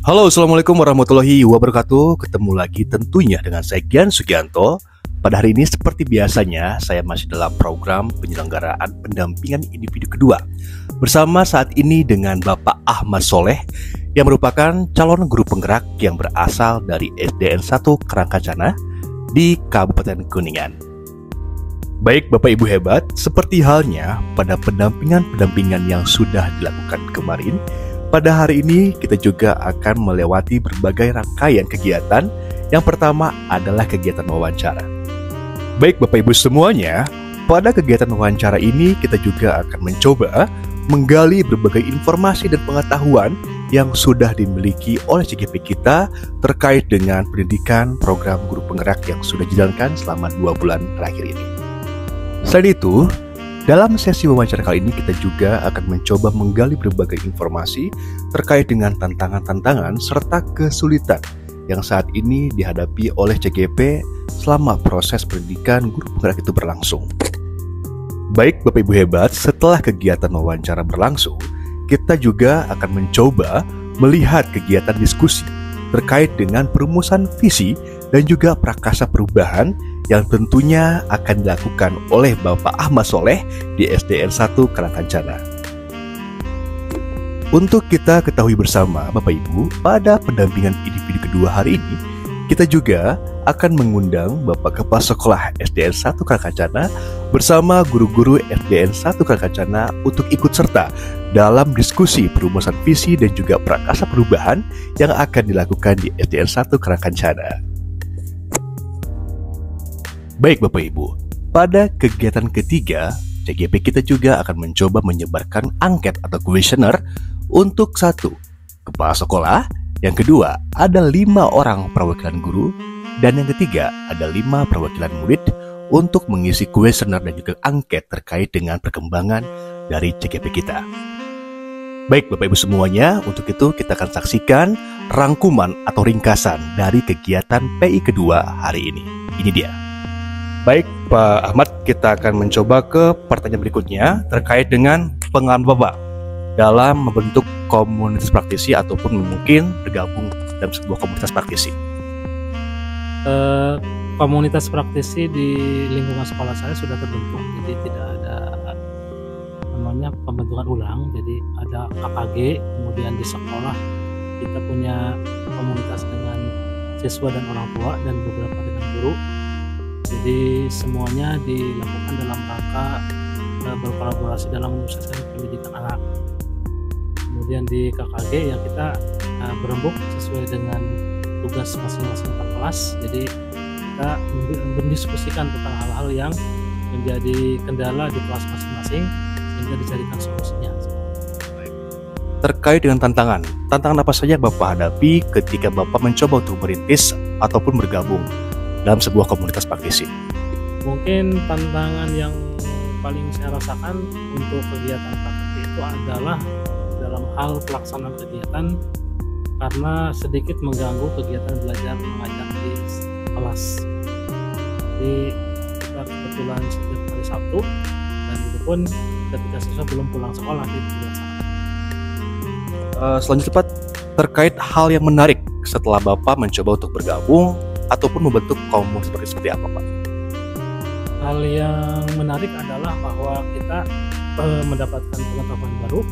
Halo, Assalamualaikum warahmatullahi wabarakatuh. Ketemu lagi tentunya dengan saya Gian Sugianto. Pada hari ini seperti biasanya saya masih dalam program penyelenggaraan pendampingan individu kedua bersama saat ini dengan Bapak Ahmad Soleh yang merupakan calon guru penggerak yang berasal dari SDN 1 Karangkancana di Kabupaten Kuningan. Baik Bapak Ibu hebat, seperti halnya pada pendampingan-pendampingan yang sudah dilakukan kemarin, pada hari ini kita juga akan melewati berbagai rangkaian kegiatan. Yang pertama adalah kegiatan wawancara. Baik Bapak Ibu semuanya, pada kegiatan wawancara ini kita juga akan mencoba menggali berbagai informasi dan pengetahuan yang sudah dimiliki oleh CGP kita terkait dengan pendidikan program guru penggerak yang sudah dijalankan selama 2 bulan terakhir ini. Selain itu, dalam sesi wawancara kali ini kita juga akan mencoba menggali berbagai informasi terkait dengan tantangan-tantangan serta kesulitan yang saat ini dihadapi oleh CGP selama proses pendidikan guru penggerak itu berlangsung. Baik Bapak Ibu hebat, setelah kegiatan wawancara berlangsung, kita juga akan mencoba melihat kegiatan diskusi terkait dengan perumusan visi dan juga prakasa perubahan yang tentunya akan dilakukan oleh Bapak Ahmad Soleh di SDN 1 Karangkancana. Untuk kita ketahui bersama Bapak Ibu, pada pendampingan individu kedua hari ini, kita juga akan mengundang Bapak Kepala Sekolah SDN 1 Karangkancana bersama guru-guru SDN 1 Karangkancana untuk ikut serta dalam diskusi perumusan visi dan juga prakasa perubahan yang akan dilakukan di SDN 1 Karangkancana. Baik Bapak Ibu, pada kegiatan ketiga, CGP kita juga akan mencoba menyebarkan angket atau kuesioner untuk 1. Kepala sekolah, yang kedua ada 5 orang perwakilan guru, dan yang ketiga ada 5 perwakilan murid untuk mengisi kuesioner dan juga angket terkait dengan perkembangan dari CGP kita. Baik Bapak Ibu semuanya, untuk itu kita akan saksikan rangkuman atau ringkasan dari kegiatan PI kedua hari ini. Ini dia. Baik Pak Ahmad, kita akan mencoba ke pertanyaan berikutnya terkait dengan pengalaman Bapak dalam membentuk komunitas praktisi ataupun mungkin bergabung dalam sebuah komunitas praktisi. Komunitas praktisi di lingkungan sekolah saya sudah terbentuk, jadi tidak ada namanya pembentukan ulang. Jadi ada KKG, kemudian di sekolah kita punya komunitas dengan siswa dan orang tua dan beberapa dengan guru. Jadi semuanya dilakukan dalam rangka berkolaborasi dalam menyukseskan pendidikan anak. Kemudian di KKG ya kita berembuk sesuai dengan tugas masing-masing per kelas. Jadi kita mendiskusikan tentang hal-hal yang menjadi kendala di kelas masing-masing sehingga dicarikan solusinya. Terkait dengan tantangan apa saja Bapak hadapi ketika Bapak mencoba untuk merintis ataupun bergabung dalam sebuah komunitas praktisi? Mungkin tantangan yang paling saya rasakan untuk kegiatan praktisi itu adalah dalam hal pelaksanaan kegiatan, karena sedikit mengganggu kegiatan belajar mengajar di kelas. Jadi kita kebetulan setiap hari Sabtu, dan itu pun ketika siswa belum pulang sekolah itu dilaksanakan. Selanjutnya Pak, terkait hal yang menarik setelah Bapak mencoba untuk bergabung ataupun membentuk komunitas seperti apa Pak? Hal yang menarik adalah bahwa kita mendapatkan pengetahuan baru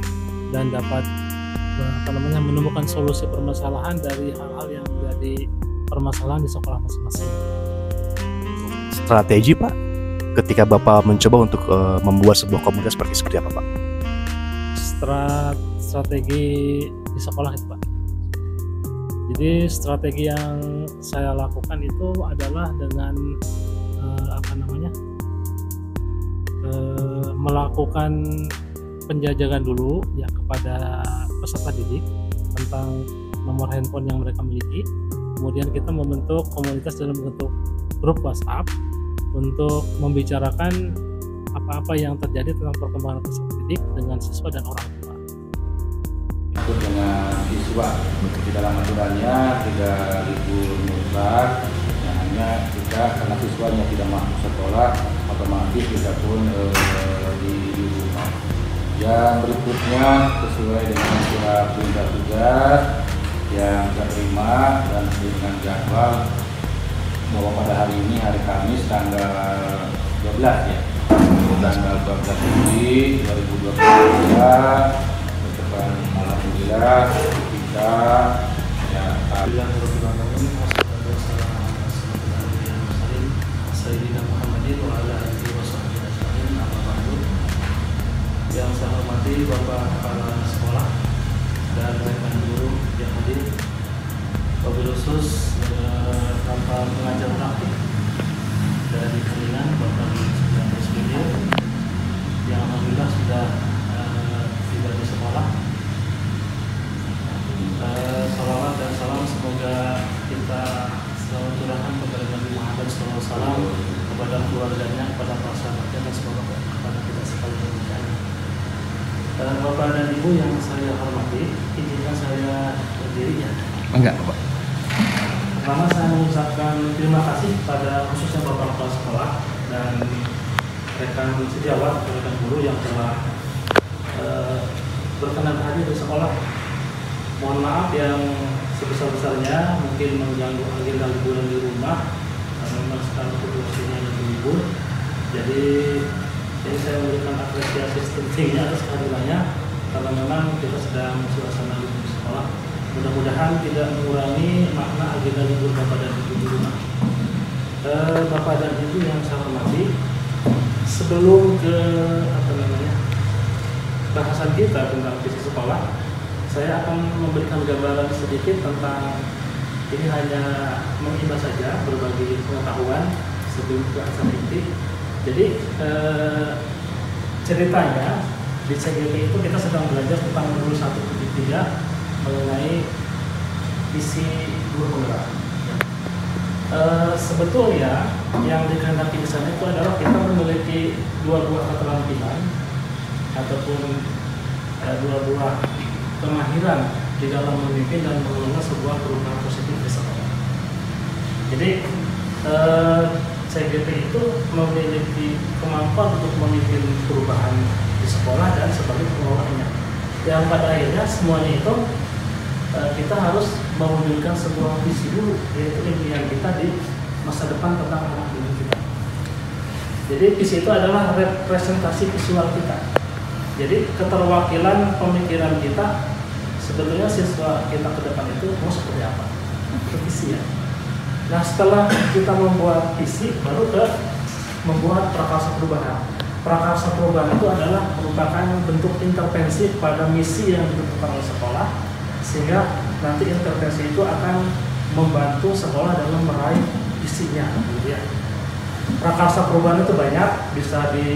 dan dapat menemukan solusi permasalahan dari hal-hal yang menjadi permasalahan di sekolah masing-masing. Strategi Pak, ketika Bapak mencoba untuk membuat sebuah komunitas seperti apa Pak? Strategi di sekolah itu Pak. Jadi strategi yang saya lakukan itu adalah dengan melakukan penjajakan dulu ya kepada peserta didik tentang nomor handphone yang mereka miliki. Kemudian kita membentuk komunitas dalam bentuk grup WhatsApp untuk membicarakan apa-apa yang terjadi tentang perkembangan peserta didik dengan siswa dan orang tua. Ikut dengan siswa di dalam aturannya tidak libur mutlak, hanya kita karena siswanya tidak masuk sekolah otomatis kita pun di rumah. Yang berikutnya sesuai dengan surat perintah tugas yang terima dan dengan jadwal bahwa pada hari ini hari Kamis tanggal 12 ya, tanggal 12 Juli 2023, alhamdulillah kita ya yang saya hormati Bapak Kepala Sekolah dan rekan guru yang hadir, wabil khusus tanpa pengajar praktik dari Kuningan Bapak Sugianto SPD yang alhamdulillah sudah tiba di sekolah. Salawat dan salam semoga kita selalu curahkan kepada Nabi Muhammad SAW, kepada keluarganya, kepada para sahabatnya, dan semoga kepada kita sekalian. Bapak dan Ibu yang saya hormati, izinkan saya berdiri ya. Enggak, Pak. Pertama saya mengucapkan terima kasih pada khususnya Bapak Kepala Sekolah dan rekan sejawat, rekan guru yang telah berkenan hadir di sekolah. Mohon maaf yang sebesar-besarnya mungkin mengganggu agenda liburan di rumah karena memang sekarang situasinya lagi libur. Jadi ini saya memberikan apresiasi setinggi atas kehadirannya karena memang kita sedang suasana libur di sekolah. Mudah-mudahan tidak mengurangi makna agenda libur Bapak dan Ibu di rumah. Bapak dan Ibu yang saya hormati, sebelum ke bahasan kita tentang visi sekolah, saya akan memberikan gambaran sedikit tentang ini, hanya mengimbau saja berbagi pengetahuan sebelum ke acara inti. Jadi ceritanya di CGP itu kita sedang belajar tentang modul 1-3 mengenai visi guru penggerak. Sebetulnya yang dikehendaki di sana itu adalah kita memiliki dua buah keterampilan ataupun dua buah kemahiran di dalam memimpin dan mengelola sebuah perubahan positif di sekolah. Jadi CGP itu memiliki kemampuan untuk memimpin perubahan di sekolah dan sebagai pengelolanya. Yang pada akhirnya semuanya itu kita harus mewujudkan sebuah visi dulu, yaitu impian kita di masa depan tentang anak didik kita. Jadi visi itu adalah representasi visual kita. Jadi keterwakilan pemikiran kita sebetulnya siswa kita ke depan itu mau seperti apa? Itu visi ya. Nah setelah kita membuat visi, baru ke membuat prakarsa perubahan. Prakarsa perubahan itu adalah merupakan bentuk intervensi pada misi yang ditentukan oleh sekolah, sehingga nanti intervensi itu akan membantu sekolah dalam meraih visinya. Gitu ya. Prakarsa perubahan itu banyak, bisa di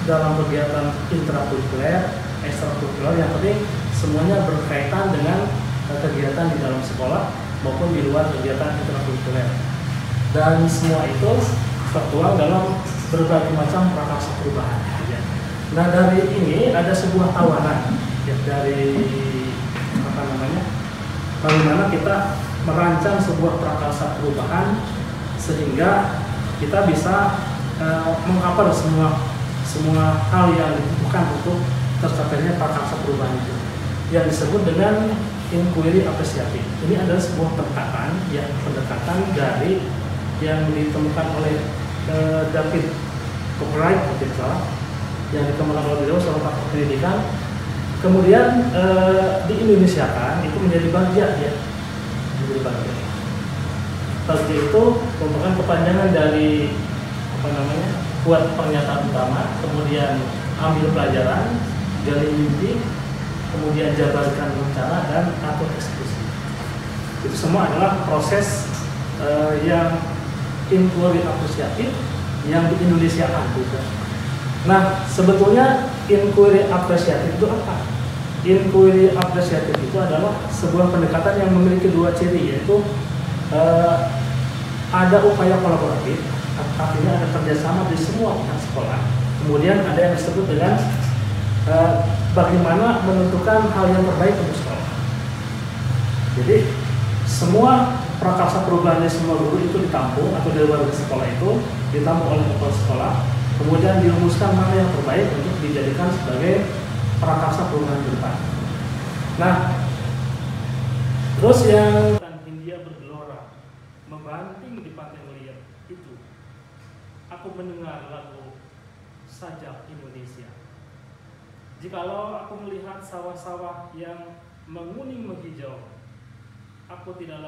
dalam kegiatan intrakurikuler, ekstrakurikuler, yang penting semuanya berkaitan dengan kegiatan di dalam sekolah maupun di luar kegiatan intrakurikuler. Dan semua itu tertuang dalam berbagai macam prakarsa perubahan. Nah dari ini ada sebuah tawaran ya, dari bagaimana kita merancang sebuah prakarsa perubahan sehingga kita bisa mengcover semua hal yang dibutuhkan untuk tercapainya prakarsa perubahan itu, yang disebut dengan inquiry apresiatif. Ini adalah sebuah pendekatan dari yang ditemukan oleh David Cochrane, yang ditemukan oleh beliau seorang pakar pendidikan. Kemudian di Indonesia kan itu menjadi bagian ya, menjadi bagian. Bagian itu merupakan kepanjangan dari buat pernyataan utama, kemudian ambil pelajaran, gali mimpi, kemudian jabarkan rencana dan atur eksekusi. Itu semua adalah proses yang inquiry apresiatif yang di Indonesiakan juga. Nah, sebetulnya inquiry apresiatif itu apa? Inquiry apresiatif itu adalah sebuah pendekatan yang memiliki dua ciri, yaitu ada upaya kolaboratif, artinya ada kerjasama di semua pihak sekolah. Kemudian ada yang disebut dengan bagaimana menentukan hal yang terbaik untuk sekolah. Jadi semua prakarsa perubahan dari semua guru itu ditampung, atau dari warga sekolah itu ditampung oleh kepala sekolah, kemudian dirumuskan mana yang terbaik untuk dijadikan sebagai prakarsa perubahan ke depan. Nah, Terus yang Hindia bergelora membanting di pantai Meliat itu, aku mendengar lagu Sajak Indonesia. Jikalau aku melihat sawah-sawah yang menguning menghijau, aku tidak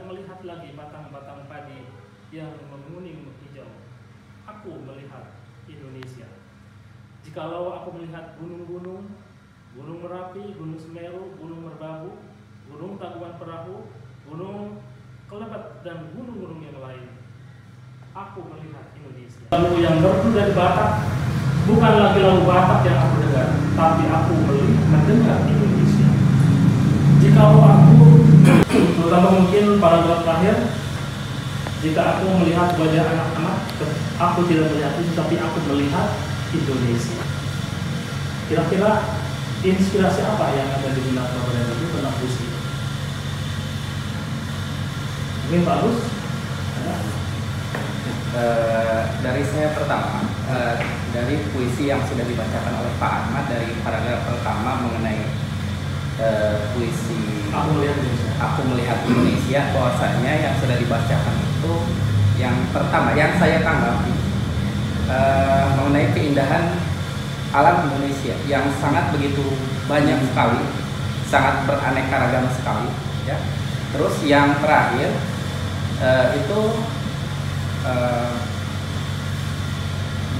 melihat lagi batang-batang padi yang menguning menghijau. Aku melihat Indonesia. Jikalau aku melihat gunung-gunung, Gunung Merapi, Gunung Semeru, Gunung Merbabu, Gunung Tangkuban Perahu, Gunung Kelebet, dan gunung-gunung yang lain, aku melihat Indonesia. Lagu yang merdu dari Batak bukan lagi lagu Batak yang aku dengar, tapi aku mendengar Indonesia. Jikalau aku, terutama mungkin paragraf terakhir, jika aku melihat wajah anak-anak, aku tidak melihat itu, tapi aku melihat Indonesia. Kira-kira inspirasi apa yang ada di benak Bapak dan Ibu tentang puisi? Mungkin Pak Agus? Dari saya pertama, dari puisi yang sudah dibacakan oleh Pak Ahmad dari paragraf pertama mengenai puisi Aku Melihat Indonesia, bahwasanya yang sudah dibacakan itu yang pertama yang saya tanggapi mengenai keindahan alam Indonesia yang sangat begitu banyak sekali, sangat beraneka ragam sekali, ya. Terus yang terakhir itu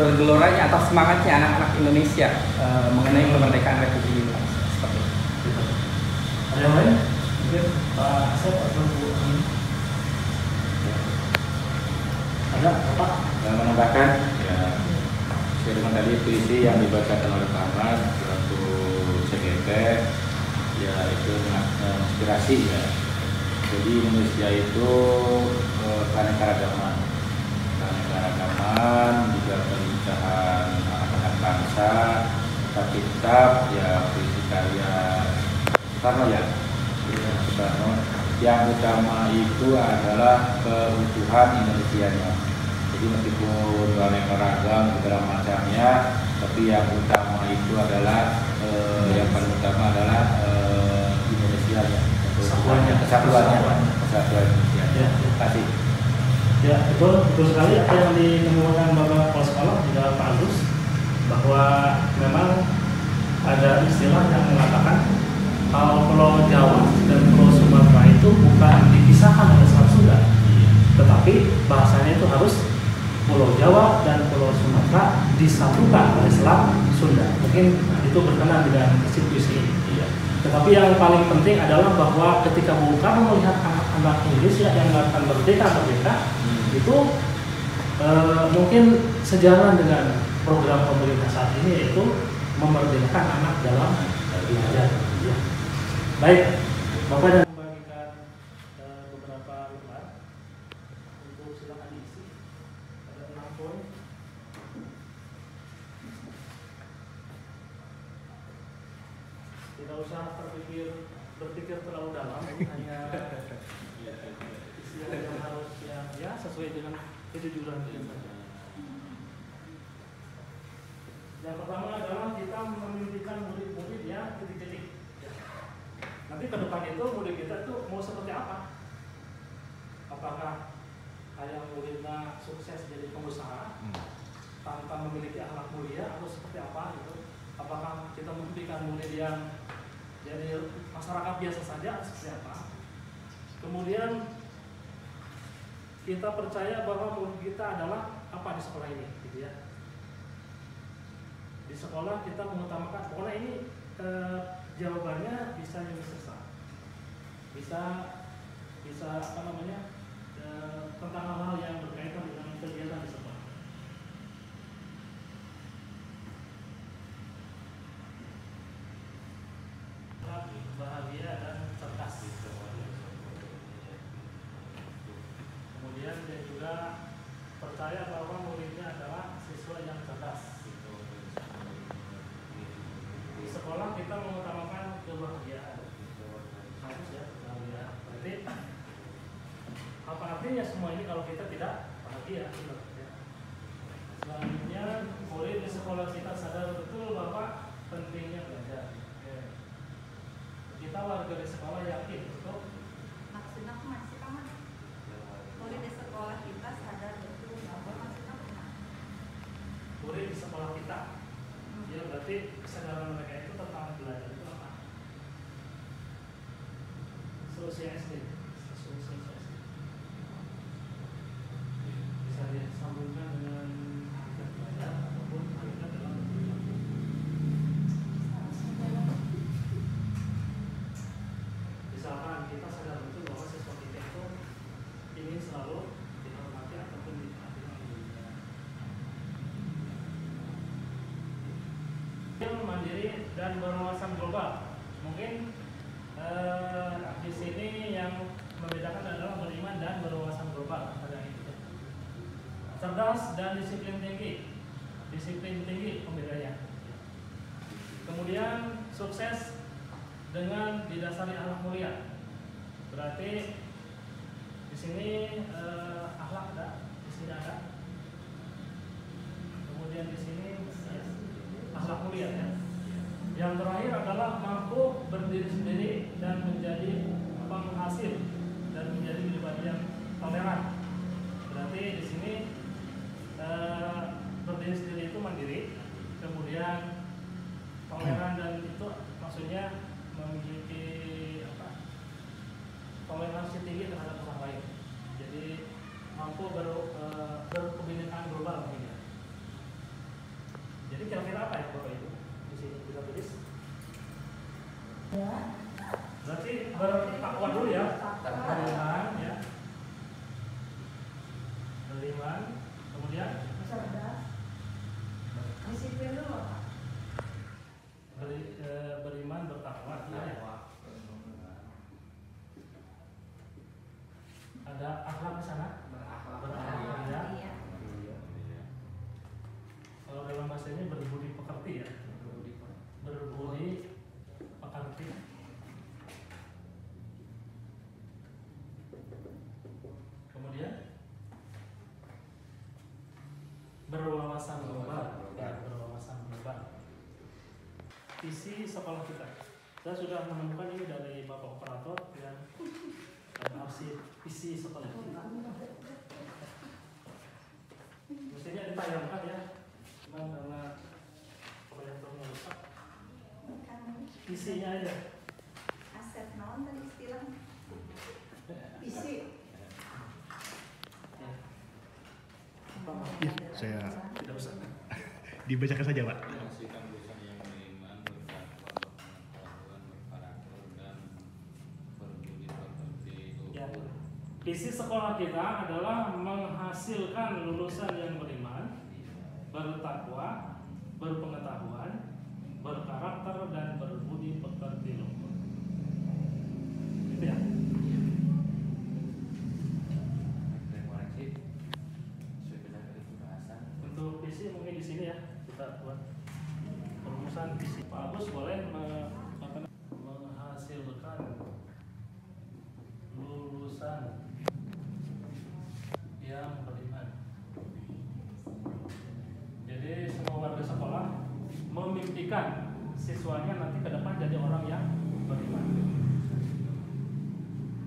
bergeloranya atau semangatnya anak-anak Indonesia mengenai kemerdekaan Republik Indonesia. Seperti itu. Ada yang lain? Mungkin Pak Asep atau Bu Amin? Ada Pak? Yang menambahkan ya, sesuai dengan tadi puisi yang dibacakan oleh Pak Ahmad selaku CGT, ya itu menginspirasi ya. Jadi Indonesia itu keanekaragaman, juga pernikahan anak-anak bangsa, tetap ya puisi karya Soekarno ya, Soekarno. Yang utama itu adalah keutuhan Indonesianya. Jadi meskipun beraneka ragam segala macamnya, tapi yang utama itu adalah yang paling utama adalah Indonesianya, kesatuannya Indonesia. Ya. Terima kasih. Ya, betul sekali apa yang dikemukakan Bapak Kepala Sekolah juga Pak Agus, bahwa memang ada istilah yang mengatakan kalau Pulau Jawa dan Pulau Sumatera itu bukan dipisahkan oleh Selat Sunda, tetapi bahasanya itu harus Pulau Jawa dan Pulau Sumatera disatukan oleh Selat Sunda. Mungkin itu berkenan dengan isi puisi ini. Tetapi yang paling penting adalah bahwa ketika Bung Karno melihat anak-anak Indonesia yang akan merdeka, itu mungkin sejalan dengan program pemerintah saat ini, yaitu memerdekakan anak dalam belajar. Ya. Baik, Bapak dan membagikan beberapa lembar untuk silakan diisi. Ada 6 poin. Tidak usah berpikir terlalu dalam, hanya isi yang harus ya sesuai dengan kejujuran kita saja. Yang pertama adalah kita memimpikan murid-murid yang titik-titik. Nanti ke depan itu murid kita itu mau seperti apa? Apakah kayak muridnya sukses jadi pengusaha tanpa memiliki akhlak mulia, atau seperti apa gitu? Apakah kita memimpikan murid yang jadi masyarakat biasa saja, seperti apa? Kemudian kita percaya bahwa murid kita adalah apa di sekolah ini, gitu ya. Di sekolah kita mengutamakan, pokoknya ini jawabannya bisa universal, bisa apa namanya, tentang hal-hal yang berkaitan dengan kegiatan di sekolah. Bahagia dan cerdas. Kemudian dia juga percaya bahwa muridnya adalah siswa yang cerdas. Di sekolah kita mengutamakan kebahagiaan. Bagus ya, kebahagiaan. Berarti apa artinya semua ini kalau kita tidak bahagia? Ya. Selanjutnya, murid di sekolah kita sadar betul bahwa pentingnya belajar. Kita kita warga di sekolah yakin untuk Maksudnya aku masih sama. Murid di sekolah kita sadar betul bahwa maksudnya apa? murid di sekolah kita. Ya berarti kesadaran mereka itu tentang belajar itu apa? Solusi SD. Bisa disambungkan dengan kita belajar ataupun kita dalam perilaku. Misalkan kita sadar betul bahwa siswa kita itu ingin selalu dihormati ataupun diperhatikan oleh dunia. Yang mandiri dan berwawasan global. Mungkin di sini yang membedakan adalah beriman dan berwawasan global pada itu. Cerdas dan disiplin tinggi pembedanya. Kemudian sukses dengan didasari akhlak mulia. Berarti di sini akhlak ada, di sini ada. Kemudian di sini akhlak mulia ya. Yang terakhir adalah mampu berdiri sendiri dan menjadi penghasil dan menjadi pribadi yang toleran. Berarti di sini berdiri sendiri itu mandiri, kemudian toleran dan itu maksudnya memiliki toleransi tinggi terhadap orang lain. Jadi mampu berkebinekaan global mungkin ya. Jadi kira-kira apa ya Bapak Ibu? Di sini kita tulis. Ya. Berarti bertakwa dulu ya. Beriman ya. Beriman, kemudian Cerdas. Disiplin dulu Pak. beriman bertakwa ya. Ada akhlak di sana? Berakhlak ya. Iya. Kalau dalam bahasa ini berbudi pekerti ya. Berbudi pekerti. Kemudian berwawasan global. Ya, berwawasan global. Visi sekolah kita. Saya sudah menemukan ini dari Bapak Operator yang arsip visi sekolah kita. Mestinya ditayangkan ya, cuman karena proyektornya rusak. Visinya aja. Aset naon tadi istilahnya? Visi. Ya. Ya, saya Tidak usah. dibacakan saja Pak. Menghasilkan lulusan yang beriman, bertakwa, berpengetahuan, berkarakter, dan berbudi pekerti. Ya. Visi sekolah kita adalah menghasilkan lulusan yang beriman, bertakwa, berpengetahuan, berkarakter, dan berbudi pekerti luhur. Gitu ya. Untuk visi mungkin di sini ya kita buat perumusan visi. Pak Agus boleh menghasilkan lulusan yang beriman. Jadi semua warga sekolah memimpikan siswanya nanti ke depan jadi orang yang beriman,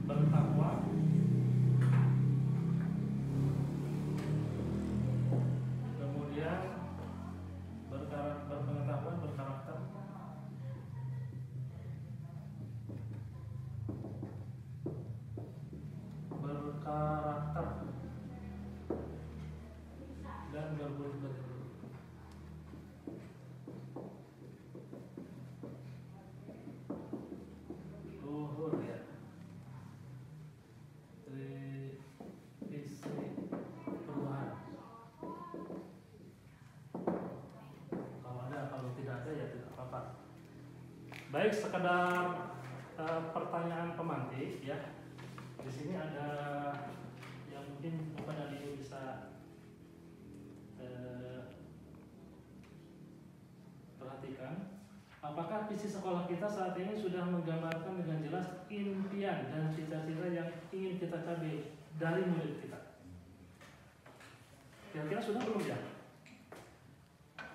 bertakwa, kemudian berpengetahuan, berkarakter, dan berbudi pekerti. Luhur ya. Visi perubahan. Kalau ada, kalau tidak ada ya tidak apa-apa. Baik, sekedar pertanyaan pemantik ya. Di sini ada yang mungkin Bapak dan Ibu bisa perhatikan. Apakah visi sekolah kita saat ini sudah menggambarkan dengan jelas impian dan cita-cita yang ingin kita capai dari murid kita? Kira-kira sudah belum ya?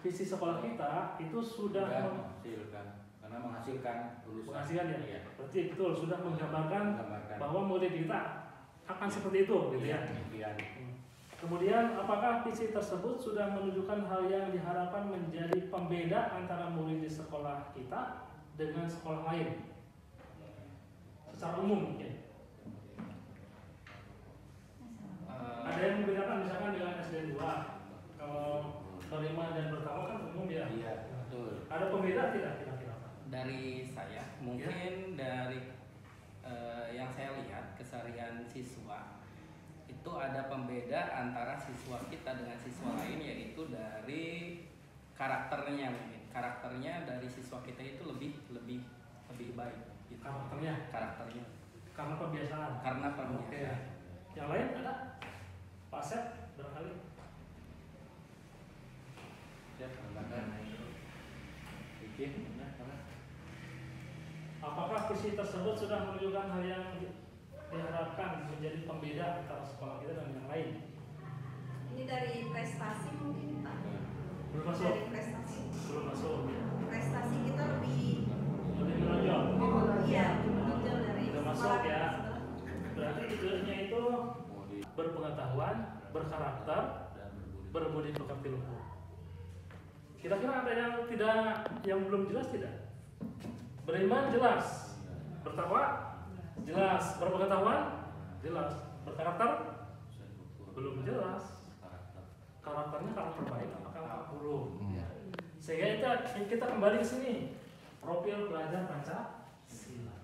Visi sekolah kita itu sudah menghasilkan, karena menghasilkan menghasilkan lulusan. Penghasilan ya. Iya. Berarti betul sudah menggambarkan Menggambarkan. bahwa model kita akan seperti itu gitu ya. Iya. Kemudian apakah visi tersebut sudah menunjukkan hal yang diharapkan menjadi pembeda antara murid di sekolah kita dengan sekolah lain? Secara umum mungkin. Ada yang membedakan misalkan dengan SD 2. Kalau berlima dan bertama kan umum ya. Iya, betul. Ada pembeda tidak kira-kira? Dari saya mungkin dari yang saya lihat keseharian siswa itu ada pembeda antara siswa kita dengan siswa lain, yaitu dari karakternya. Mungkin karakternya dari siswa kita itu lebih baik gitu. Karakternya karena kebiasaan. Karena Oke. pembiasaan. Yang lain ada? Pak Sep barangkali. Siap, tambahkan. Bikin, mana? Apakah visi tersebut sudah menunjukkan hal yang diharapkan menjadi pembeda antara sekolah kita dan yang lain? Ini dari prestasi mungkin Pak. Belum masuk. Dari prestasi. Belum masuk. Prestasi kita lebih Lebih menonjol. iya menonjol dari Udah masuk sekolah ya. sebelah. Berarti idenya itu berpengetahuan, berkarakter, Dan berbudi. berbudi pekerti luhur. Kira-kira ada yang belum jelas tidak? Beriman jelas, bertakwa jelas, berpengetahuan jelas, berkarakter belum jelas. Karakternya karakter baik atau karakter buruk? Sehingga kita kembali ke sini, profil pelajar Pancasila.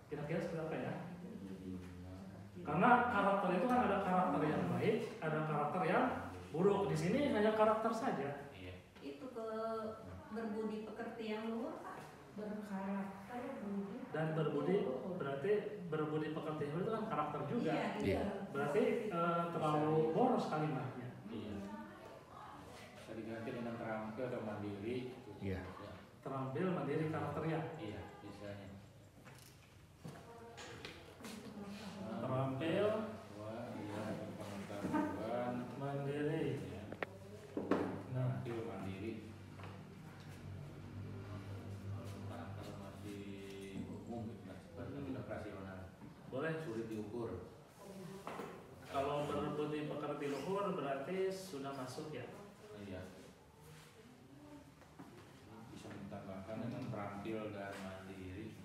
Kira-kira seperti apa ya? Karena karakter itu kan ada karakter yang baik, ada karakter yang buruk. Di sini hanya karakter saja. Itu ke berbudi pekerti yang luhur Pak. Berkarakter, budi. Dan berbudi berarti berbudi pekerti luhur itu kan karakter juga. Iya. Berarti terlalu boros kalimatnya. Iya. Bisa diganti dengan terampil atau mandiri. Iya. Terampil mandiri karakternya. Iya, bisanya. Terampil Wah, iya, pengetahuan. mandiri. Iya. Nah, Terampil mandiri. Karakter masih umum, sebenarnya tidak rasional. boleh. Sulit diukur. Kalau berbudi pekerti luhur berarti sudah masuk ya. Iya. Bisa ditambahkan dengan terampil dan mandiri.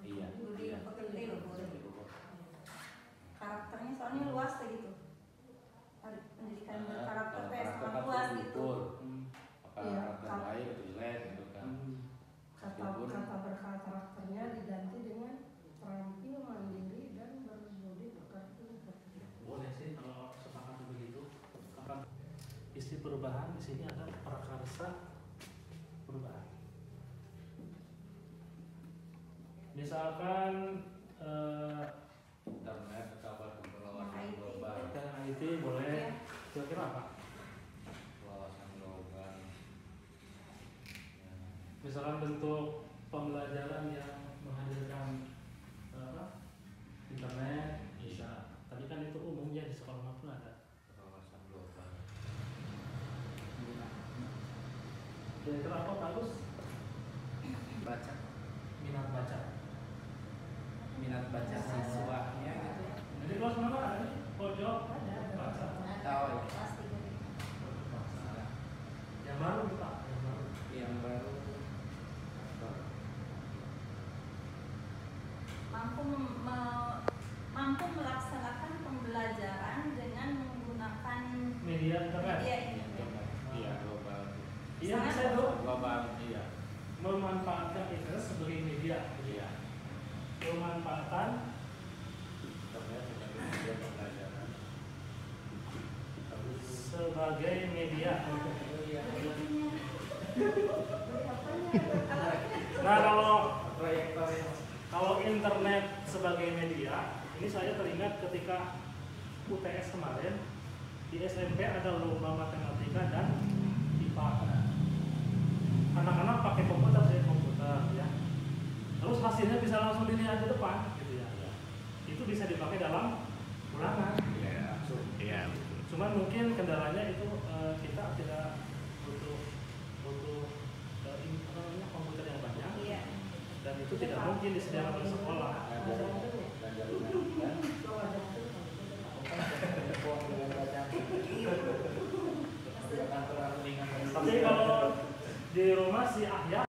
Iya. Budi Iya. pekerti luhur. Luhur. Karakternya soalnya luas kayak gitu. Pendidikan berkarakter Kalau kayak karakter sangat kan luas sulit gitu. diukur. Hmm. Apa Iya, karakter baik atau jelek gitu kan. Kata berkarakternya diganti dengan terampil, mandiri, dan berbudi pekerti luhur. Boleh sih kalau sepakat begitu. Akan isi perubahan di sini ada prakarsa perubahan. Misalkan Internet atau wawasan IT. global, dan IT boleh. Kira-kira apa? wawasan global. Ya. Misalkan bentuk pembelajaran yang menghadirkan internet bisa. Tapi kan itu umumnya di sekolah manapun ada. Wawasan global. Kira-kira apa bagus? Baca, Minat baca. siswanya gitu. Jadi kelas mana? Ada pojok baca. Tahu ya. Kelas 3 gitu. Yang baru kita, yang baru. Yang baru mampu melaksanakan pembelajaran dengan menggunakan Media internet. media ini. Iya, global. Iya Sangat bisa tuh Global, iya. memanfaatkan internet sebagai media. Iya. Pemanfaatan Internet sebagai media pembelajaran. sebagai media. Nah kalau internet sebagai media, ini saya teringat ketika UTS kemarin di SMP ada lomba matematika dan IPA. Anak-anak pakai komputer ya. Terus hasilnya bisa langsung dilihat di depan, gitu ya. Itu bisa dipakai dalam ulangan. Iya, langsung. Iya. Cuman mungkin kendalanya itu kita tidak butuh itu tidak mungkin disediakan oleh sekolah. Tapi kalau di rumah si Ahya